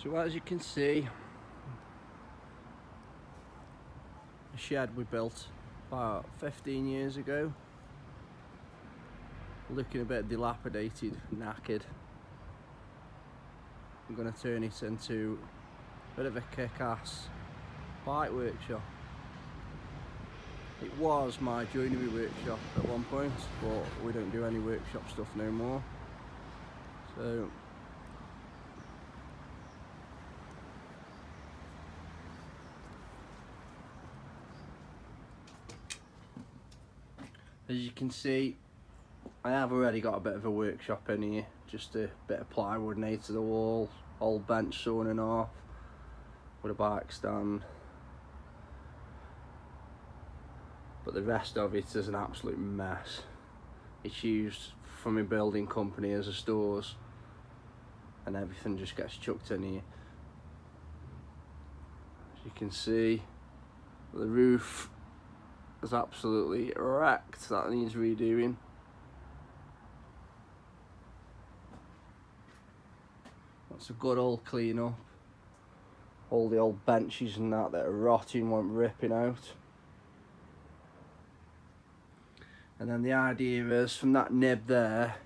So as you can see, a shed we built about 15 years ago, looking a bit dilapidated, knackered. I'm going to turn it into a bit of a kick-ass bike workshop. It was my joinery workshop at one point, but we don't do any workshop stuff no more. So as you can see, I have already got a bit of a workshop in here. Just a bit of plywood nailed to the wall, old bench sawn in half with a bike stand. But the rest of it is an absolute mess. It's used for my building company as a stores, and everything just gets chucked in here. As you can see, the roof is absolutely wrecked. That needs redoing. That's a good old clean up. All the old benches and that are rotting, won't ripping out. And then the idea is, from that nib there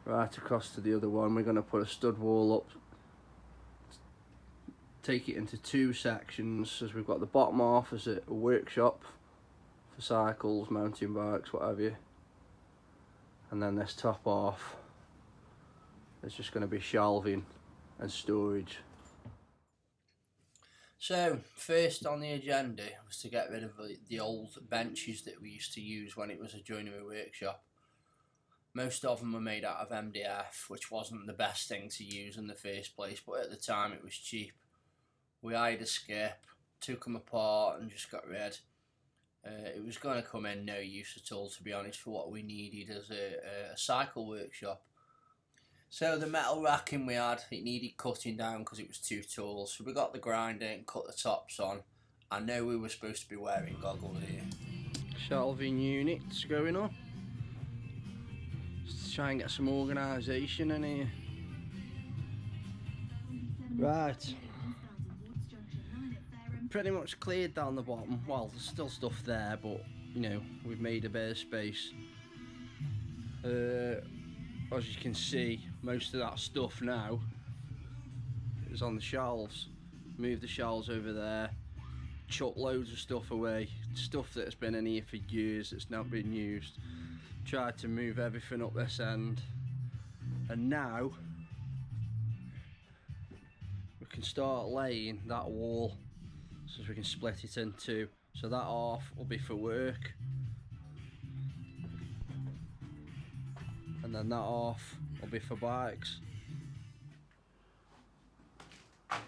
right across to the other one, we're going to put a stud wall up, take it into two sections, as we've got the bottom half as a workshop for cycles, mountain bikes, whatever, and then this top half is just going to be shelving and storage. So first on the agenda was to get rid of the old benches that we used to use when it was a joinery workshop. Most of them were made out of MDF, which wasn't the best thing to use in the first place, but at the time it was cheap. We hired a skip, took them apart and just got rid. It was going to come in no use at all, to be honest, for what we needed as a cycle workshop. So the metal racking we had, it needed cutting down because it was too tall, so we got the grinder and cut the tops on. I know we were supposed to be wearing goggles here. Shelving units going up. Just to try and get some organisation in here. Right. Pretty much cleared down the bottom. Well, there's still stuff there, but you know, we've made a bit of space. As you can see, most of that stuff now is on the shelves. Move the shelves over there, chuck loads of stuff away, stuff that's been in here for years that's not been used. Tried to move everything up this end, and now we can start laying that wall so we can split it in two. So that half will be for work, and then that half will be for bikes.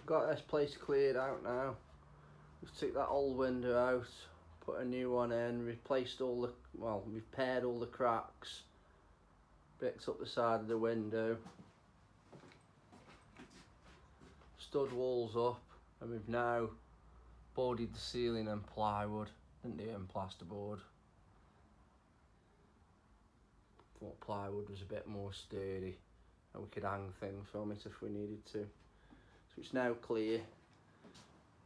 Got this place cleared out now. We've took that old window out, put a new one in, replaced all the, well, repaired all the cracks, bricked up the side of the window, stud walls up, and we've now boarded the ceiling in plywood. Didn't do it in plasterboard. Thought plywood was a bit more sturdy and we could hang things from it if we needed to. So it's now clear.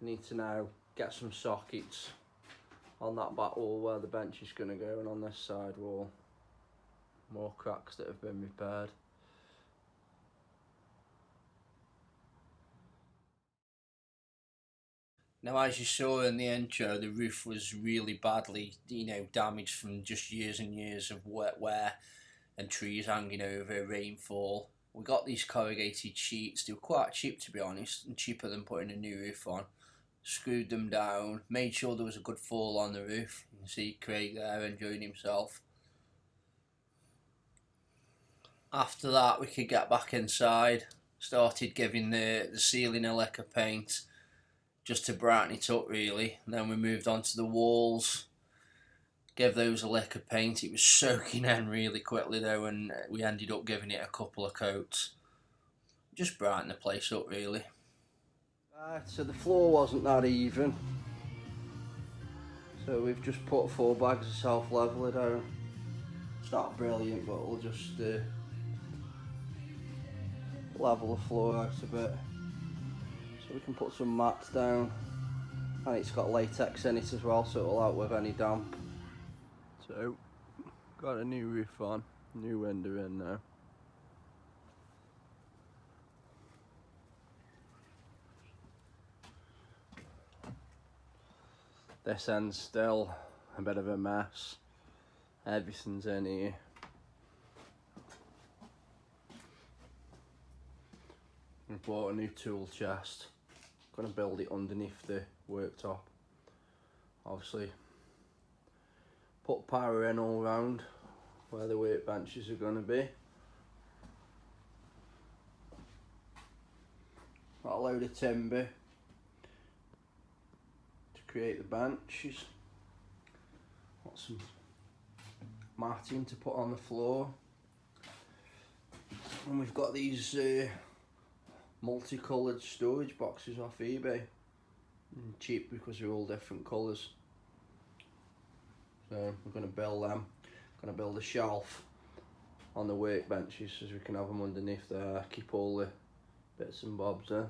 We need to now get some sockets on that back wall where the bench is going to go, and on this side wall. More cracks that have been repaired. Now, as you saw in the intro, the roof was really badly, damaged from just years and years of wet wear and trees hanging over, rainfall. We got these corrugated sheets. They were quite cheap, to be honest, and cheaper than putting a new roof on. Screwed them down, made sure there was a good fall on the roof. You can see Craig there enjoying himself. After that, we could get back inside. Started giving the ceiling a lick of paint, just to brighten it up really, and then we moved on to the walls, gave those a lick of paint. It was soaking in really quickly though, and we ended up giving it a couple of coats. Just brighten the place up really. Right, so the floor wasn't that even, so we've just put 4 bags of self-leveler down. It's not brilliant, but we'll just level the floor out a bit. So we can put some mats down, and it's got latex in it as well, so it'll out with any damp. So, got a new roof on, new window in now. This end's still a bit of a mess. Everything's in here. I bought a new tool chest. Gonna build it underneath the worktop. Obviously, put power in all round where the workbenches are gonna be. Got a load of timber to create the benches. Got some matting to put on the floor. And we've got these multicoloured storage boxes off eBay. Cheap because they're all different colours. So we're going to build them. Going to build a shelf on the workbenches so we can have them underneath there, keep all the bits and bobs in.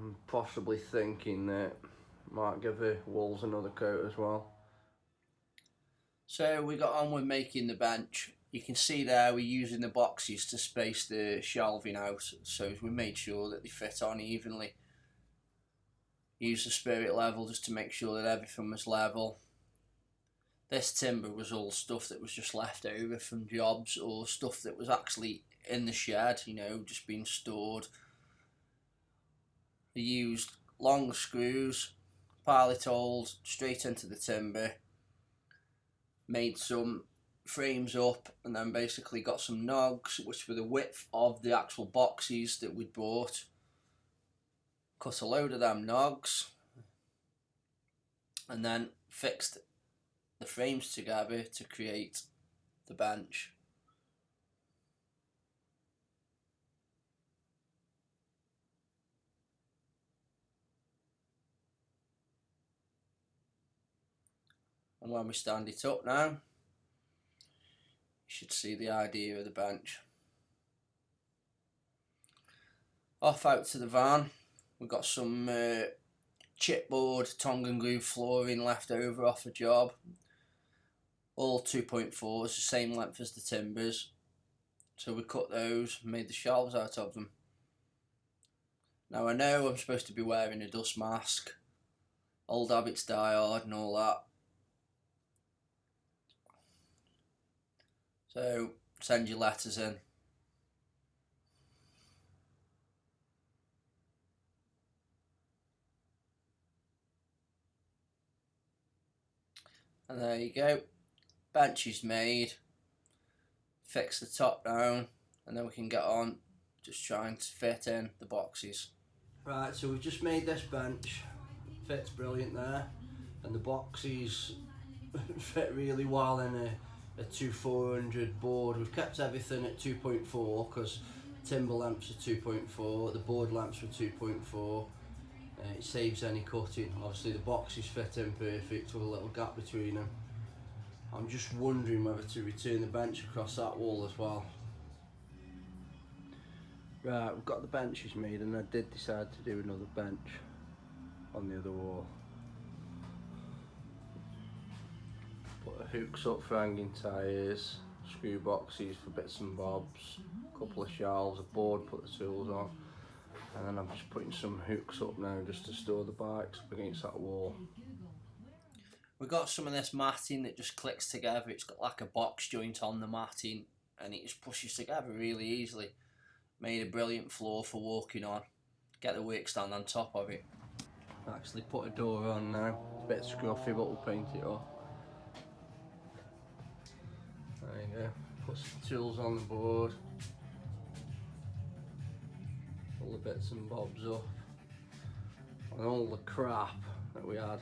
I'm possibly thinking that might give the walls another coat as well. So we got on with making the bench. You can see there we're using the boxes to space the shelving out, so we made sure that they fit on evenly. Use the spirit level just to make sure that everything was level. This timber was all stuff that was just left over from jobs, or stuff that was actually in the shed, you know, just being stored. We used long screws, pilot holes straight into the timber, made some frames up, and then basically got some nogs which were the width of the actual boxes that we'd bought. Cut a load of them nogs and then fixed the frames together to create the bench. And when we stand it up now, you should see the idea of the bench. Off out to the van. We've got some chipboard tongue and groove flooring left over off a job. All 2.4s, the same length as the timbers. So we cut those, made the shelves out of them. Now I know I'm supposed to be wearing a dust mask. Old habits die hard and all that. So send your letters in. And there you go. Bench is made. Fix the top down, and then we can get on just trying to fit in the boxes. Right, so we've just made this bench. Fits brilliant there, and the boxes fit really well in a 2400 board. We've kept everything at 2.4 because timber lamps are 2.4, the board lamps were 2.4. It saves any cutting. Obviously the boxes fit in perfect with a little gap between them. I'm just wondering whether to return the bench across that wall as well. Right, we've got the benches made, and I did decide to do another bench on the other wall. Put the hooks up for hanging tyres, screw boxes for bits and bobs, a couple of shelves, a board, put the tools on, and then I'm just putting some hooks up now just to store the bikes up against that wall. We've got some of this matting that just clicks together. It's got like a box joint on the matting, and it just pushes together really easily. Made a brilliant floor for walking on. Get the work stand on top of it. Actually put a door on now. It's a bit scruffy, but we'll paint it up. There you go. Put some tools on the board. All the bits and bobs up. And all the crap that we had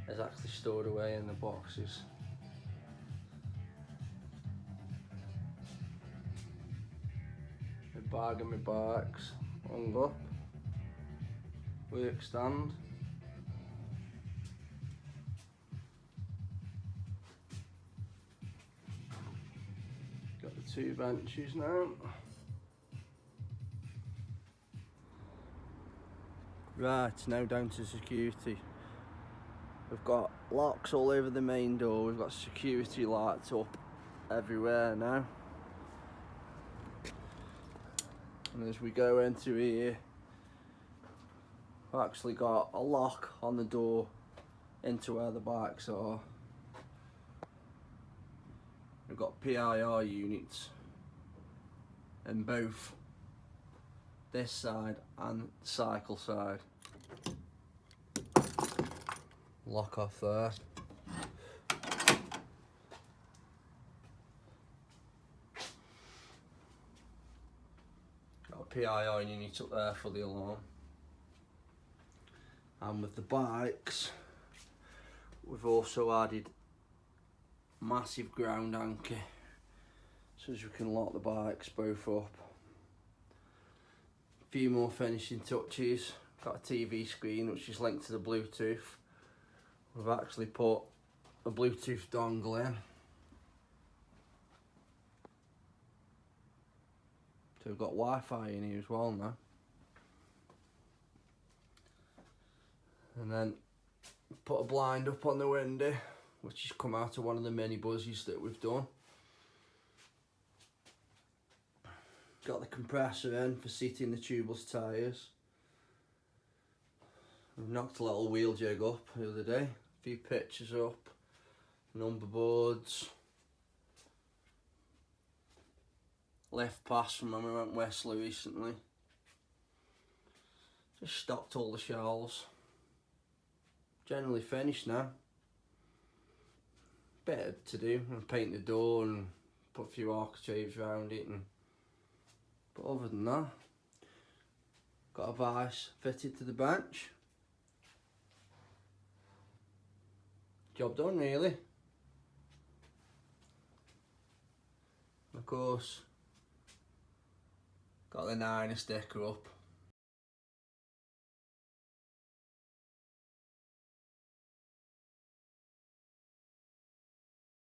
is actually stored away in the boxes. My bag and my bikes hung up. Work stand. Got the two benches now. Right, now down to security. We've got locks all over the main door, we've got security lights up everywhere now. And as we go into here, we've actually got a lock on the door into where the bikes are. We've got PIR units in both this side and cycle side. Lock off there. Got a PIR unit up there for the alarm. And with the bikes, we've also added massive ground anchor so as we can lock the bikes both up. A few more finishing touches. Got a TV screen which is linked to the Bluetooth. We've actually put a Bluetooth dongle in. So we've got Wi-Fi in here as well now. And then put a blind up on the window, which has come out of one of the mini buzzes that we've done. Got the compressor in for seating the tubeless tyres. We've knocked a little wheel jig up the other day. A few pictures up, number boards, lift pass from when we went Wesley recently. Just stocked all the shelves. Generally finished now. Bit to do, and paint the door and put a few architraves around it, but other than that, got a vice fitted to the bench. Job done really. Of course, got the 9 sticker up